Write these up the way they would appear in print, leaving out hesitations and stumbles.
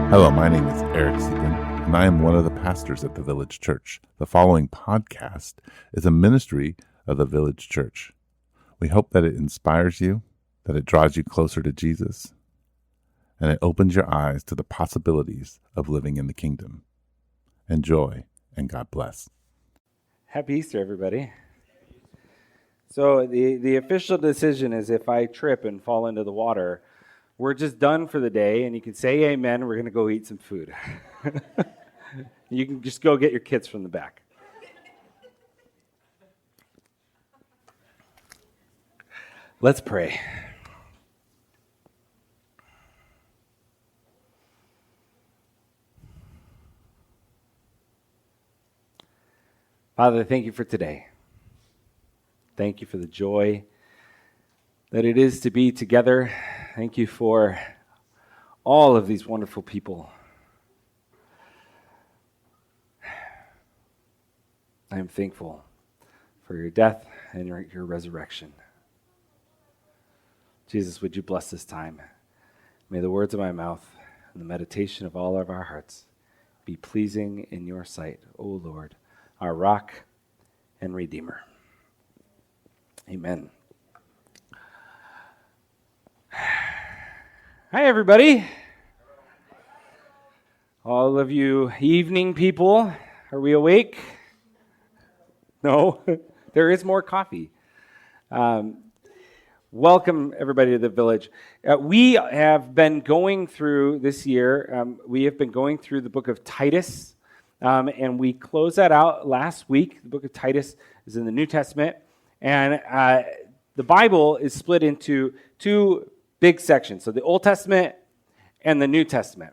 Hello, my name is Eric Sieben, and I am one of the pastors at the Village Church. The following podcast is a ministry of the Village Church. We hope that it inspires you, that it draws you closer to Jesus, and it opens your eyes to the possibilities of living in the kingdom. Enjoy, and God bless. Happy Easter, everybody. So the official decision is if I trip and fall into the water, we're just done for the day, and you can say amen. We're going to go eat some food. You can just go get your kids from the back. Let's pray. Father, thank you for today. Thank you for the joy that it is to be together. Thank you for all of these wonderful people. I am thankful for your death and your resurrection. Jesus, would you bless this time? May the words of my mouth and the meditation of all of our hearts be pleasing in your sight, O Lord, our rock and redeemer. Amen. Hi, everybody. All of you evening people, are we awake? No, there is more coffee. Welcome, everybody, to the Village. We have been going through this year, we have been going through the book of Titus, and we closed that out last week. The book of Titus is in the New Testament, and the Bible is split into two big sections. So the Old Testament and the New Testament.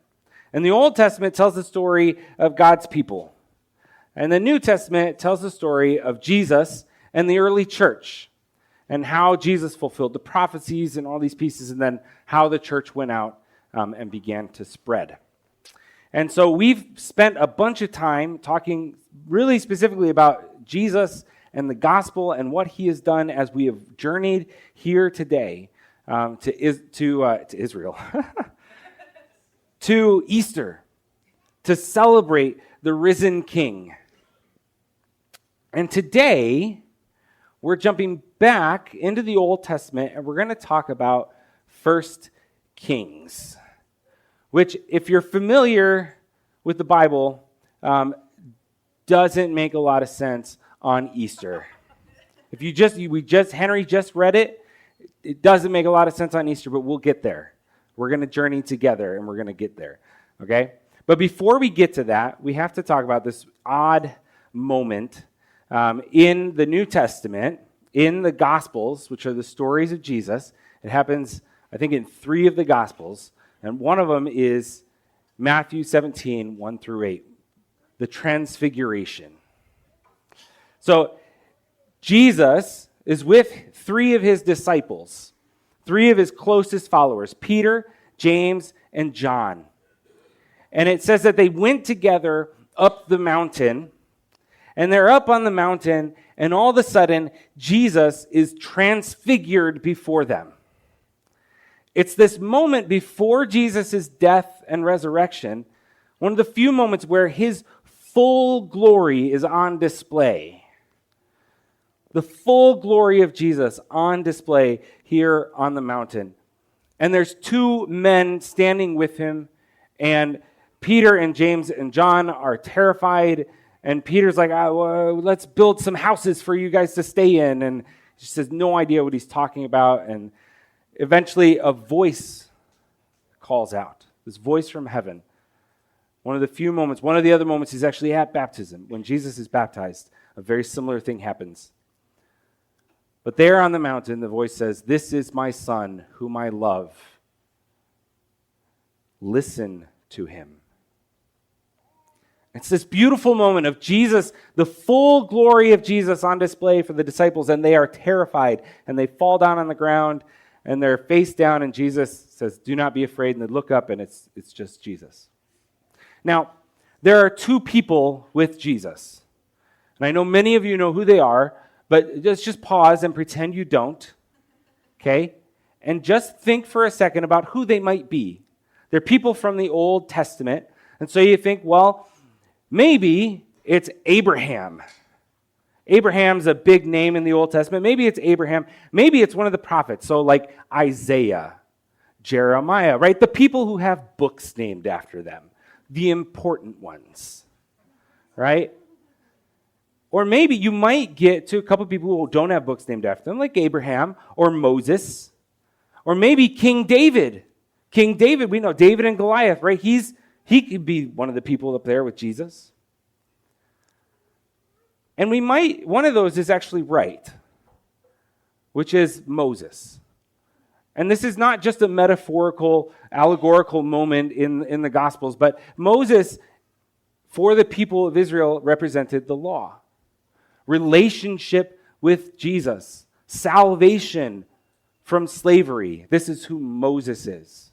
And the Old Testament tells the story of God's people. And the New Testament tells the story of Jesus and the early church and how Jesus fulfilled the prophecies and all these pieces, and then how the church went out and began to spread. And so we've spent a bunch of time talking really specifically about Jesus and the gospel and what he has done as we have journeyed here today to Israel, to Easter, to celebrate the risen King. And today, we're jumping back into the Old Testament, and we're going to talk about 1 Kings, which, if you're familiar with the Bible, doesn't make a lot of sense on Easter. Henry just read it. It doesn't make a lot of sense on Easter, but we'll get there. We're going to journey together, and we're going to get there, okay? But before we get to that, we have to talk about this odd moment in the New Testament, in the Gospels, which are the stories of Jesus. It happens, I think, in 3 of the Gospels, and one of them is Matthew 17, 1 through 8, the Transfiguration. So Jesus is with 3 of his disciples, 3 of his closest followers, Peter, James, and John. And it says that they went together up the mountain, and they're up on the mountain, and all of a sudden, Jesus is transfigured before them. It's this moment before Jesus' death and resurrection, one of the few moments where his full glory is on display. The full glory of Jesus on display here on the mountain. And there's 2 men standing with him, and Peter and James and John are terrified, and Peter's like, let's build some houses for you guys to stay in, and he just has no idea what he's talking about, and eventually a voice calls out, this voice from heaven. One of the other moments is actually at baptism. When Jesus is baptized, a very similar thing happens. But there on the mountain, the voice says, "This is my son, whom I love. Listen to him." It's this beautiful moment of Jesus, the full glory of Jesus on display for the disciples, and they are terrified, and they fall down on the ground, and they're face down, and Jesus says, "Do not be afraid," and they look up, and it's just Jesus. Now, there are 2 people with Jesus, and I know many of you know who they are, but let's just pause and pretend you don't, okay? And just think for a second about who they might be. They're people from the Old Testament. And so you think, well, maybe it's Abraham. Abraham's a big name in the Old Testament. Maybe it's Abraham. Maybe it's one of the prophets. So like Isaiah, Jeremiah, right? The people who have books named after them. The important ones, right? Or maybe you might get to a couple of people who don't have books named after them, like Abraham or Moses. Or maybe King David. King David, we know David and Goliath, right? He could be one of the people up there with Jesus. And one of those is actually right, which is Moses. And this is not just a metaphorical, allegorical moment in the Gospels, but Moses, for the people of Israel, represented the law. Relationship with Jesus. Salvation from slavery. This is who Moses is.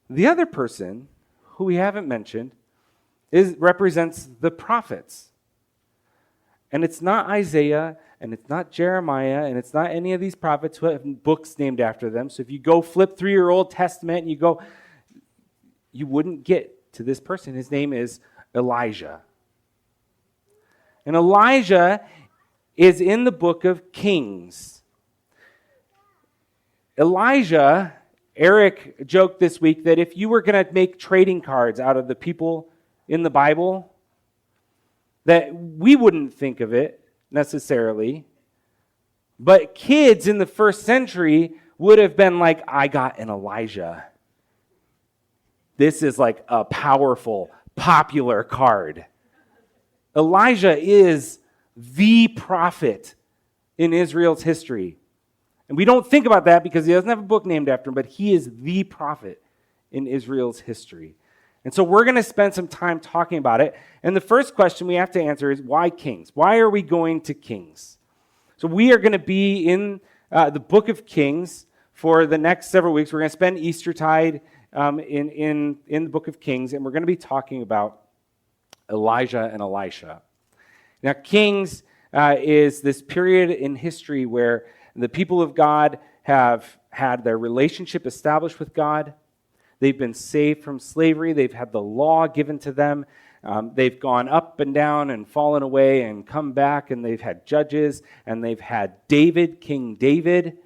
The other person, who we haven't mentioned, represents the prophets. And it's not Isaiah, and it's not Jeremiah, and it's not any of these prophets who have books named after them. So if you go flip through your Old Testament and you wouldn't get to this person. His name is Elijah. And Elijah is in the book of Kings. Elijah, Eric joked this week that if you were going to make trading cards out of the people in the Bible, that we wouldn't think of it necessarily, but kids in the first century would have been like, I got an Elijah. This is like a powerful, popular card. Elijah is the prophet in Israel's history. And we don't think about that because he doesn't have a book named after him, but he is the prophet in Israel's history. And so we're going to spend some time talking about it. And the first question we have to answer is, why Kings? Why are we going to Kings? So we are going to be in the book of Kings for the next several weeks. We're going to spend Eastertide in the book of Kings, and we're going to be talking about Elijah and Elisha. Now, Kings is this period in history where the people of God have had their relationship established with God. They've been saved from slavery. They've had the law given to them. They've gone up and down and fallen away and come back, and they've had judges, and they've had David, King David.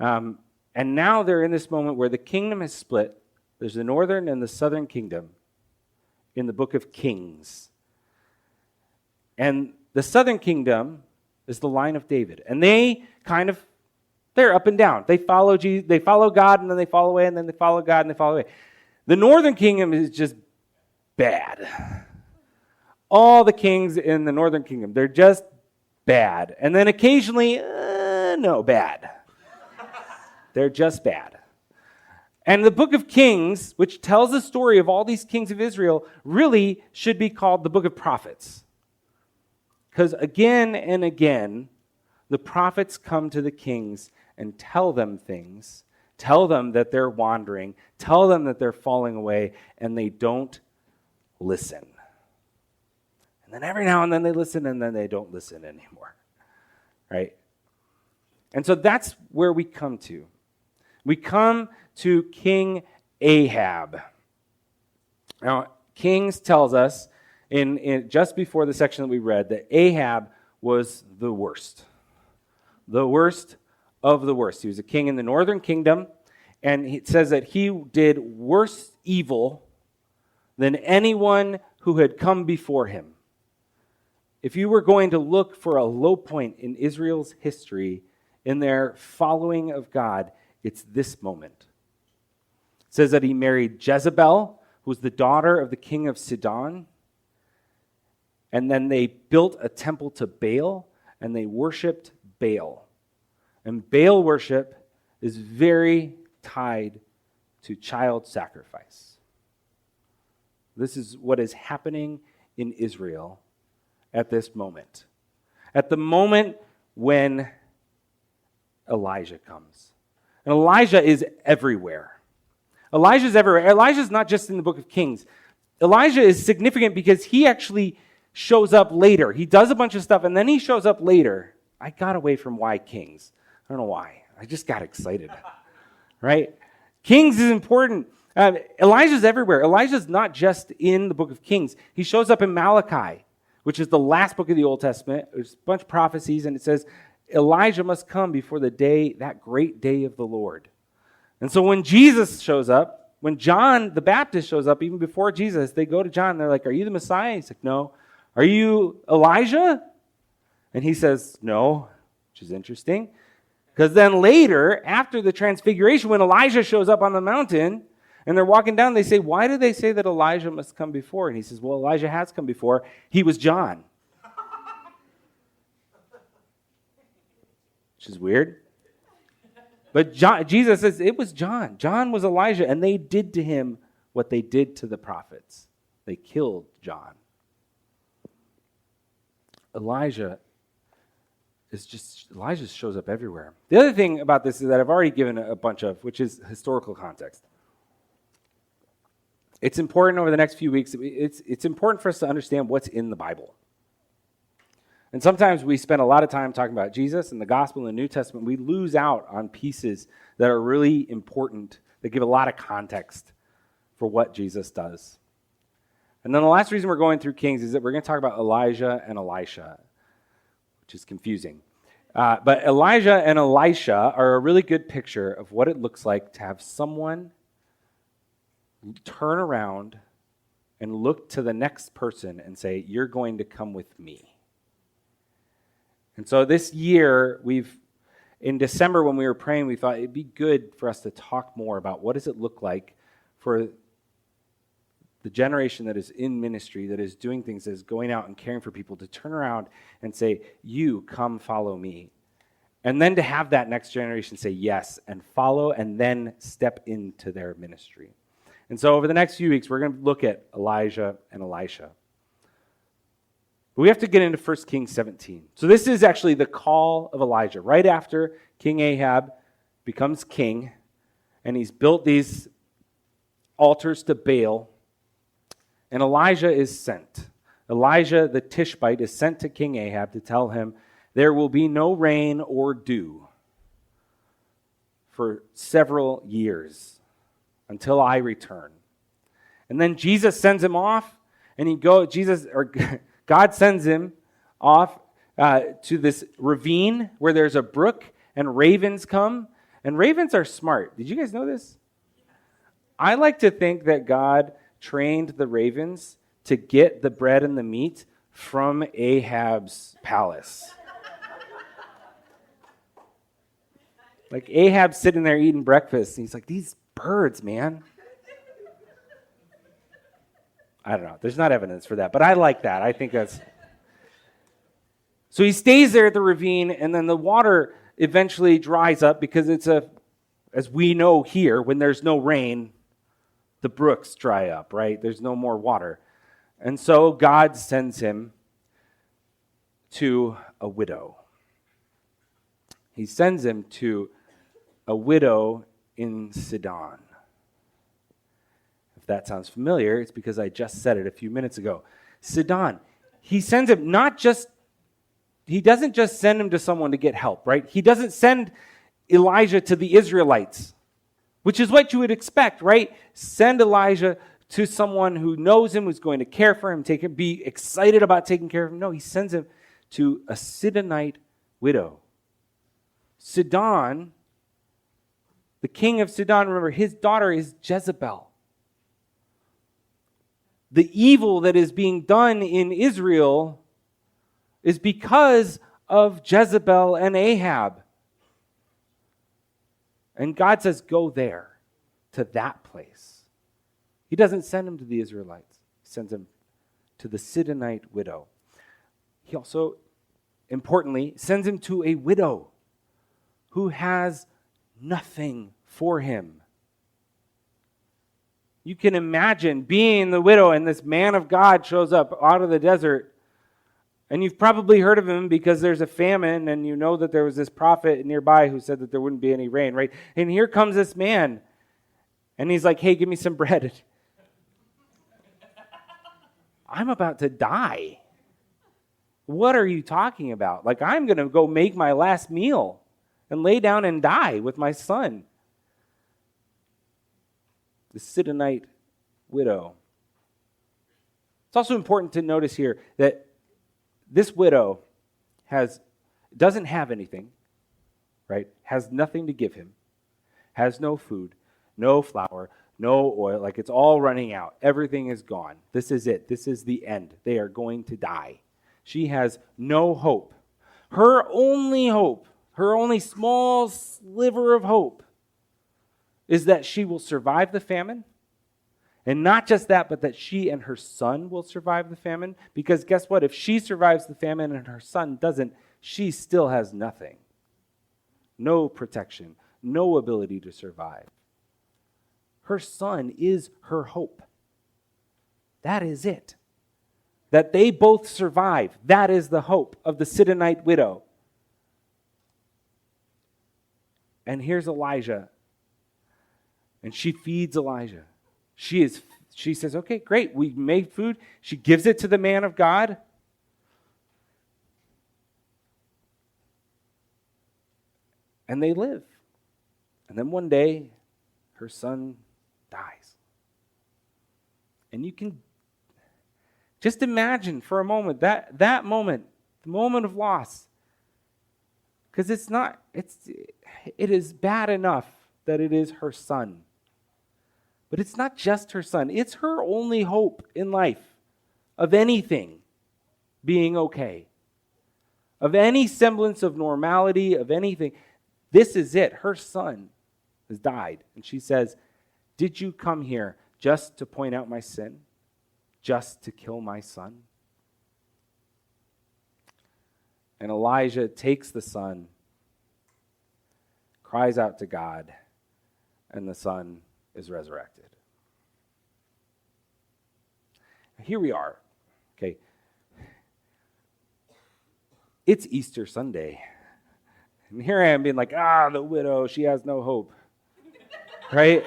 And now they're in this moment where the kingdom has split. There's the northern and the southern kingdom in the book of Kings. And the southern kingdom is the line of David. And they're up and down. They follow Jesus, they follow God, and then they fall away, and then they follow God, and they fall away. The northern kingdom is just bad. All the kings in the northern kingdom, they're just bad. And then occasionally, bad. They're just bad. And the book of Kings, which tells the story of all these kings of Israel, really should be called the book of prophets. Because again and again, the prophets come to the kings and tell them things, tell them that they're wandering, tell them that they're falling away, and they don't listen. And then every now and then they listen, and then they don't listen anymore, right? And so that's where we come to. We come to King Ahab. Now, Kings tells us, in just before the section that we read, that Ahab was the worst. The worst of the worst. He was a king in the northern kingdom, and it says that he did worse evil than anyone who had come before him. If you were going to look for a low point in Israel's history in their following of God, it's this moment. It says that he married Jezebel, who was the daughter of the king of Sidon, and then they built a temple to Baal, and they worshipped Baal. And Baal worship is very tied to child sacrifice. This is what is happening in Israel at this moment. At the moment when Elijah comes. And Elijah is everywhere. Elijah's everywhere. Elijah's not just in the book of Kings. Elijah is significant because he actually shows up later. He does a bunch of stuff, and then he shows up later. I got away from why Kings. I don't know why. I just got excited, right? Kings is important. Elijah's everywhere. Elijah's not just in the book of Kings. He shows up in Malachi, which is the last book of the Old Testament. There's a bunch of prophecies, and it says, Elijah must come before the day, that great day of the Lord. And so when Jesus shows up, when John the Baptist shows up, even before Jesus, they go to John, and they're like, are you the Messiah? He's like, no. Are you Elijah? And he says, no, which is interesting. Because then later, after the transfiguration, when Elijah shows up on the mountain, and they're walking down, they say, why do they say that Elijah must come before? And he says, well, Elijah has come before. He was John. Which is weird. But Jesus says it was John. John was Elijah, and they did to him what they did to the prophets. They killed John. Elijah shows up everywhere. The other thing about this is that I've already given a bunch of, which is historical context. It's important over the next few weeks. It's important for us to understand what's in the Bible. And sometimes we spend a lot of time talking about Jesus and the gospel and the New Testament. We lose out on pieces that are really important, that give a lot of context for what Jesus does. And then the last reason we're going through Kings is that we're going to talk about Elijah and Elisha, which is confusing. But Elijah and Elisha are a really good picture of what it looks like to have someone turn around and look to the next person and say, you're going to come with me. And so this year, in December when we were praying, we thought it'd be good for us to talk more about what does it look like for the generation that is in ministry, that is doing things, that is going out and caring for people, to turn around and say, you come follow me. And then to have that next generation say yes and follow and then step into their ministry. And so over the next few weeks, we're going to look at Elijah and Elisha. But we have to get into 1 Kings 17. So this is actually the call of Elijah. Right after King Ahab becomes king, and he's built these altars to Baal, and Elijah is sent. Elijah the Tishbite is sent to King Ahab to tell him, there will be no rain or dew for several years until I return. And then Jesus sends him off, and God sends him off to this ravine where there's a brook, and ravens come. And ravens are smart. Did you guys know this? I like to think that God trained the ravens to get the bread and the meat from Ahab's palace. Like Ahab's sitting there eating breakfast, and he's like, these birds, man. I don't know. There's not evidence for that, but I like that. I think that's... So he stays there at the ravine, and then the water eventually dries up because as we know here, when there's no rain, the brooks dry up, right? There's no more water. And so God sends him to a widow. He sends him to a widow in Sidon. If that sounds familiar, it's because I just said it a few minutes ago. Sidon. He sends him he doesn't just send him to someone to get help, right? He doesn't send Elijah to the Israelites, which is what you would expect, right? Send Elijah to someone who knows him, who's going to care for him, be excited about taking care of him. No, he sends him to a Sidonite widow. Sidon, the king of Sidon, remember, his daughter is Jezebel. The evil that is being done in Israel is because of Jezebel and Ahab. And God says, go there, to that place. He doesn't send him to the Israelites. He sends him to the Sidonite widow. He also, importantly, sends him to a widow who has nothing for him. You can imagine being the widow, and this man of God shows up out of the desert, and you've probably heard of him because there's a famine, and you know that there was this prophet nearby who said that there wouldn't be any rain, right? And here comes this man, and he's like, hey, give me some bread. I'm about to die. What are you talking about? Like, I'm going to go make my last meal and lay down and die with my son. the Sidonite widow. It's also important to notice here that this widow doesn't have anything, right? Has nothing to give him, has no food, no flour, no oil, like it's all running out. Everything is gone. This is it. This is the end. They are going to die. She has no hope. Her only hope, her only small sliver of hope, is that she will survive the famine. And not just that, but that she and her son will survive the famine. Because guess what? If she survives the famine and her son doesn't, she still has nothing. No protection, no ability to survive. Her son is her hope. That is it. That they both survive. That is the hope of the Sidonite widow. And here's Elijah. And she feeds Elijah. She says, okay, great, we made food. She gives it to the man of God. And they live. And then one day, her son dies. And you can just imagine for a moment that moment, the moment of loss. Because it is bad enough that it is her son. But it's not just her son. It's her only hope in life of anything being okay. Of any semblance of normality, of anything. This is it. Her son has died. And she says, did you come here just to point out my sin? Just to kill my son? And Elijah takes the son, cries out to God, and the son is resurrected. Here we are. Okay. It's Easter Sunday. And here I am being like, the widow, she has no hope. Right?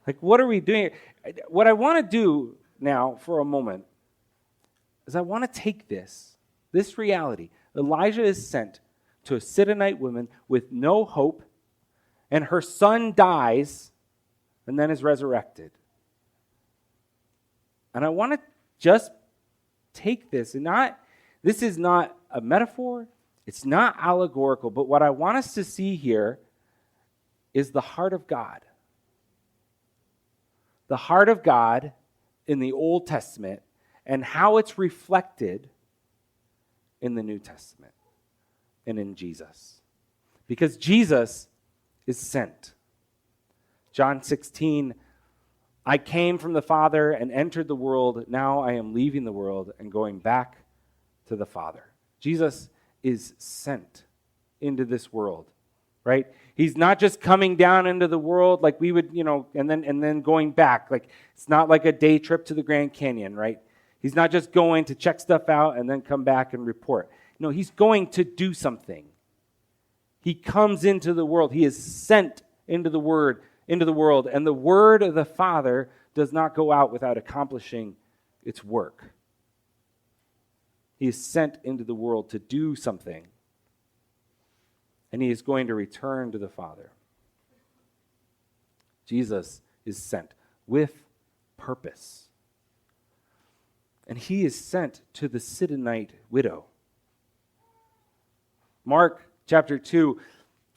Like, what are we doing? What I want to do now for a moment is I want to take this reality. Elijah is sent to a Sidonite woman with no hope, and her son dies and then is resurrected. And I want to just take this, and this is not a metaphor, it's not allegorical, but what I want us to see here is the heart of God. The heart of God in the Old Testament and how it's reflected in the New Testament and in Jesus. Because Jesus is sent. John 16, I came from the Father and entered the world. Now I am leaving the world and going back to the Father. Jesus is sent into this world, right? He's not just coming down into the world like we would, and then going back. Like, it's not like a day trip to the Grand Canyon, right? He's not just going to check stuff out and then come back and report. No, he's going to do something. He comes into the world. He is sent into the world, and the word of the Father does not go out without accomplishing its work. He is sent into the world to do something, and he is going to return to the Father. Jesus is sent with purpose, and he is sent to the Sidonite widow. Mark chapter 2,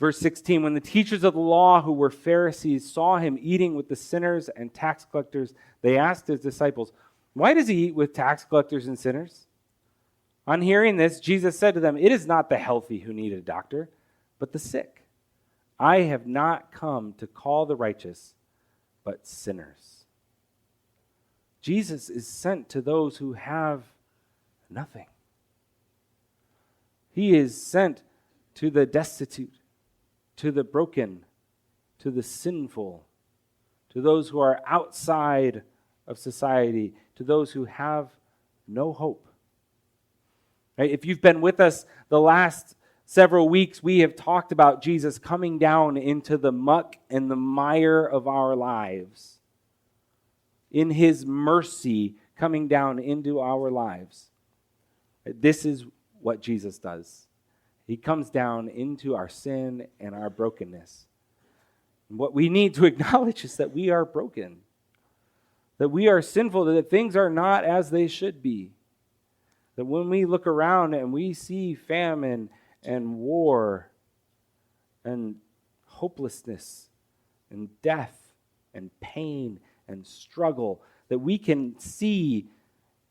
verse 16, when the teachers of the law who were Pharisees saw him eating with the sinners and tax collectors, they asked his disciples, why does he eat with tax collectors and sinners? On hearing this, Jesus said to them, it is not the healthy who need a doctor, but the sick. I have not come to call the righteous, but sinners. Jesus is sent to those who have nothing. He is sent to the destitute, to the broken, to the sinful, to those who are outside of society, to those who have no hope. Right? If you've been with us the last several weeks, we have talked about Jesus coming down into the muck and the mire of our lives. In his mercy, coming down into our lives. This is what Jesus does. He comes down into our sin and our brokenness. And what we need to acknowledge is that we are broken, that we are sinful, that things are not as they should be. That when we look around and we see famine and war and hopelessness and death and pain and struggle, that we can see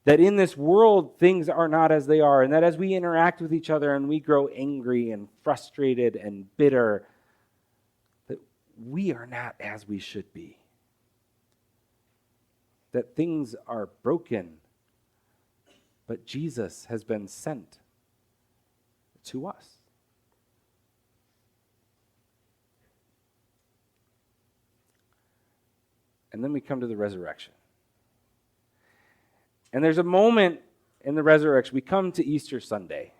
that in this world things are not as they are, and that as we interact with each other and we grow angry and frustrated and bitter, that we are not as we should be. That things are broken, but Jesus has been sent to us. And then we come to the resurrection. And there's a moment in the resurrection. We come to Easter Sunday.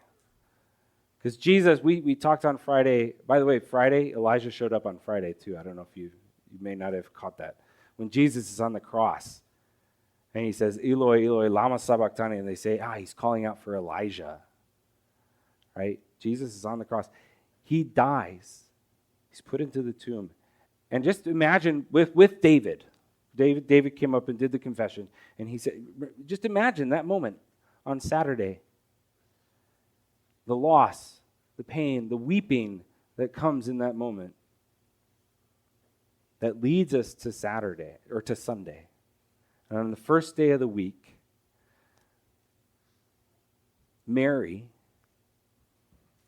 Because Jesus, we talked on Friday. By the way, Friday, Elijah showed up on Friday too. I don't know if you may not have caught that. When Jesus is on the cross, and he says, Eloi, Eloi, lama sabachthani, and they say, he's calling out for Elijah. Right? Jesus is on the cross. He dies. He's put into the tomb. And just imagine with David. David came up and did the confession, and he said, just imagine that moment on Saturday. The loss, the pain, the weeping that comes in that moment that leads us to Saturday, or to Sunday. And on the first day of the week, Mary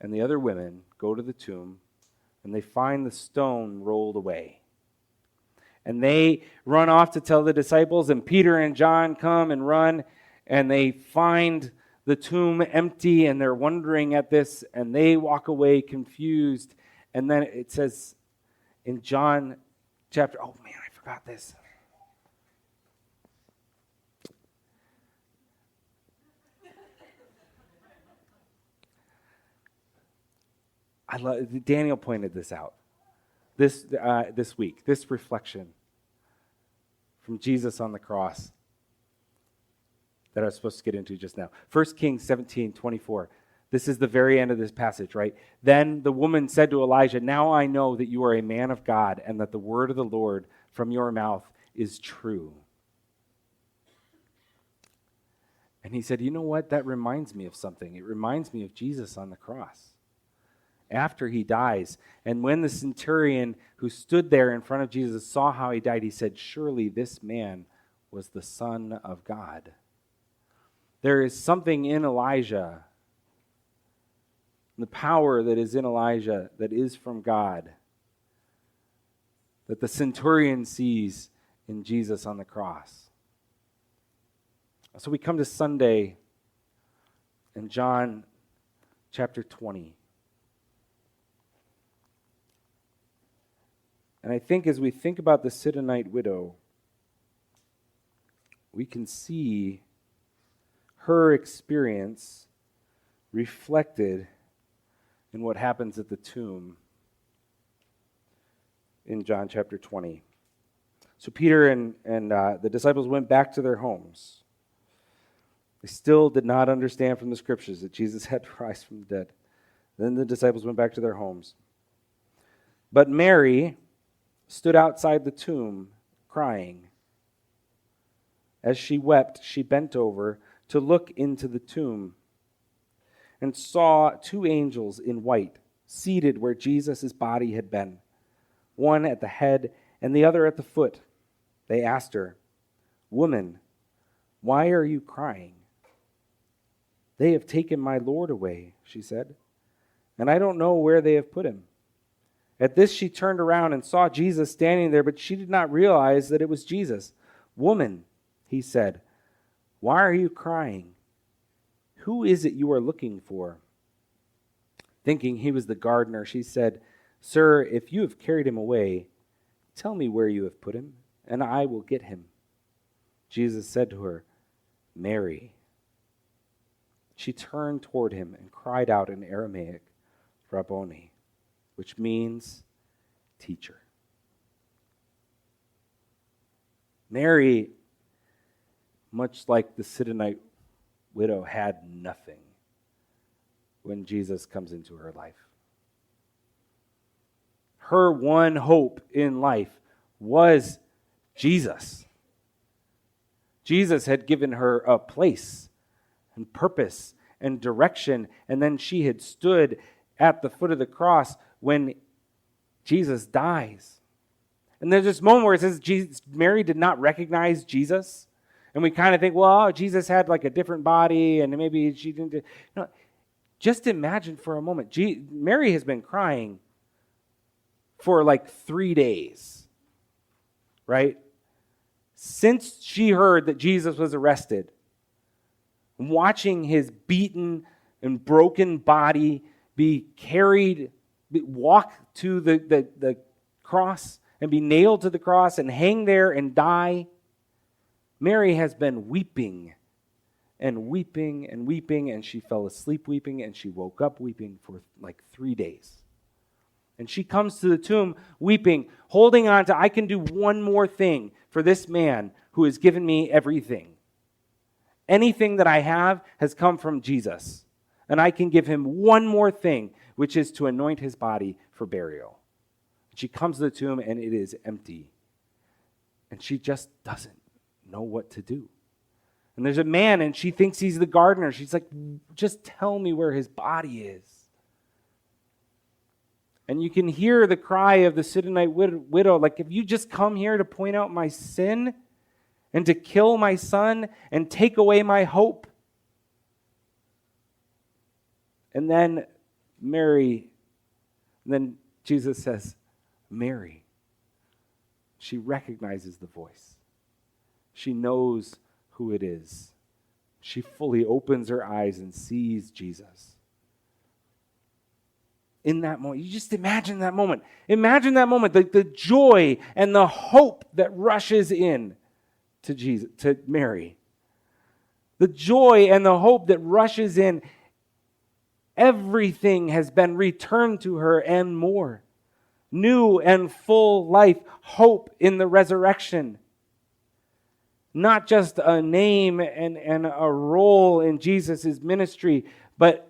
and the other women go to the tomb, and they find the stone rolled away. And they run off to tell the disciples, and Peter and John come and run, and they find the tomb empty, and they're wondering at this, and they walk away confused. And then it says in John chapter, I forgot this. Daniel pointed this out this week, this reflection from Jesus on the cross that I was supposed to get into just now. 1 Kings 17:24. This is the very end of this passage, right? Then the woman said to Elijah, "Now I know that you are a man of God and that the word of the Lord from your mouth is true." And he said, you know what? That reminds me of something. It reminds me of Jesus on the cross. After he dies, and when the centurion who stood there in front of Jesus saw how he died, he said, surely this man was the Son of God. There is something in Elijah, the power that is in Elijah that is from God, that the centurion sees in Jesus on the cross. So we come to Sunday in John chapter 20. And I think as we think about the Sidonite widow, we can see her experience reflected in what happens at the tomb in John chapter 20. So Peter and the disciples went back to their homes. They still did not understand from the scriptures that Jesus had to rise from the dead. Then the disciples went back to their homes. But Mary stood outside the tomb crying. As she wept, she bent over to look into the tomb and saw two angels in white seated where Jesus' body had been, one at the head and the other at the foot. They asked her, "Woman, why are you crying?" "They have taken my Lord away," she said, "and I don't know where they have put him." At this she turned around and saw Jesus standing there, but she did not realize that it was Jesus. "Woman," he said, "why are you crying? Who is it you are looking for?" Thinking he was the gardener, she said, "Sir, if you have carried him away, tell me where you have put him, and I will get him." Jesus said to her, "Mary." She turned toward him and cried out in Aramaic, "Rabboni," which means teacher. Mary, much like the Sidonite widow, had nothing when Jesus comes into her life. her one hope in life was Jesus. Jesus had given her a place and purpose and direction, and then she had stood at the foot of the cross when Jesus dies. And there's this moment where it says Mary did not recognize Jesus. And we kind of think, well, Jesus had like a different body, and maybe she didn't. No, just imagine for a moment. Mary has been crying for like 3 days, right? Since she heard that Jesus was arrested, watching his beaten and broken body be carried, walk to the cross and be nailed to the cross and hang there and die, Mary has been weeping and weeping and weeping, and she fell asleep weeping, and she woke up weeping for like 3 days. And she comes to the tomb weeping, holding on to, I can do one more thing for this man who has given me everything. Anything that I have has come from Jesus, and I can give him one more thing, which is to anoint his body for burial. She comes to the tomb, and it is empty. And she just doesn't know what to do. And there's a man, and she thinks he's the gardener. She's like, just tell me where his body is. And you can hear the cry of the Sidonite widow, like, if you just come here to point out my sin and to kill my son and take away my hope. And then then Jesus says, Mary. She recognizes the voice. She knows who it is. She fully opens her eyes and sees Jesus. In that moment, you just imagine that moment. Imagine that moment, the joy and the hope that rushes in to Mary. The joy and the hope that rushes in. Everything has been returned to her and more. New and full life, hope in the resurrection. Not just a name and a role in Jesus' ministry, but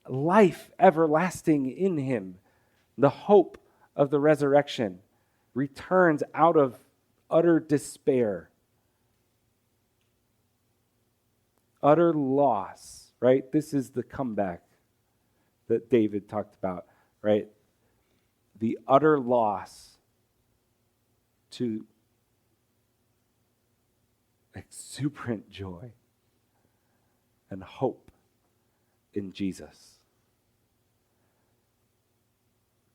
life everlasting in him. The hope of the resurrection returns out of utter despair, utter loss, right? This is the comeback that David talked about, right? The utter loss to exuberant joy and hope in Jesus.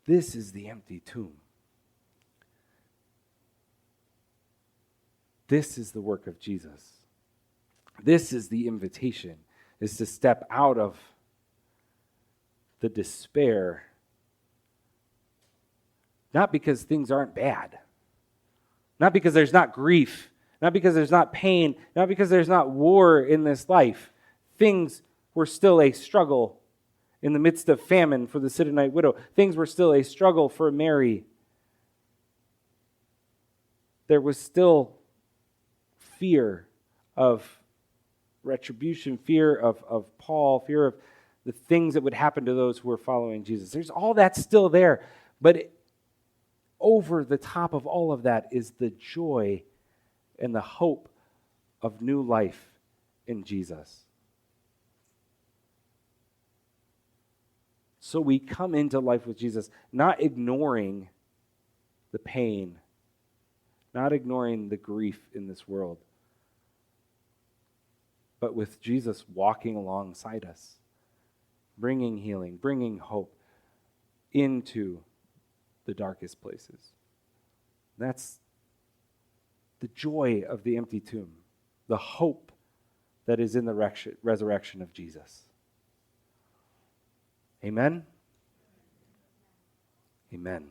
This is the empty tomb. This is the work of Jesus. This is the invitation, is to step out of the despair, not because things aren't bad, not because there's not grief, not because there's not pain, not because there's not war in this life. Things were still a struggle in the midst of famine for the Sidonite widow. Things were still a struggle for Mary. There was still fear of retribution, fear of Paul, fear of the things that would happen to those who were following Jesus. There's all that still there. But over the top of all of that is the joy and the hope of new life in Jesus. So we come into life with Jesus, not ignoring the pain, not ignoring the grief in this world, but with Jesus walking alongside us, bringing healing, bringing hope into the darkest places. That's the joy of the empty tomb, the hope that is in the resurrection of Jesus. Amen? Amen.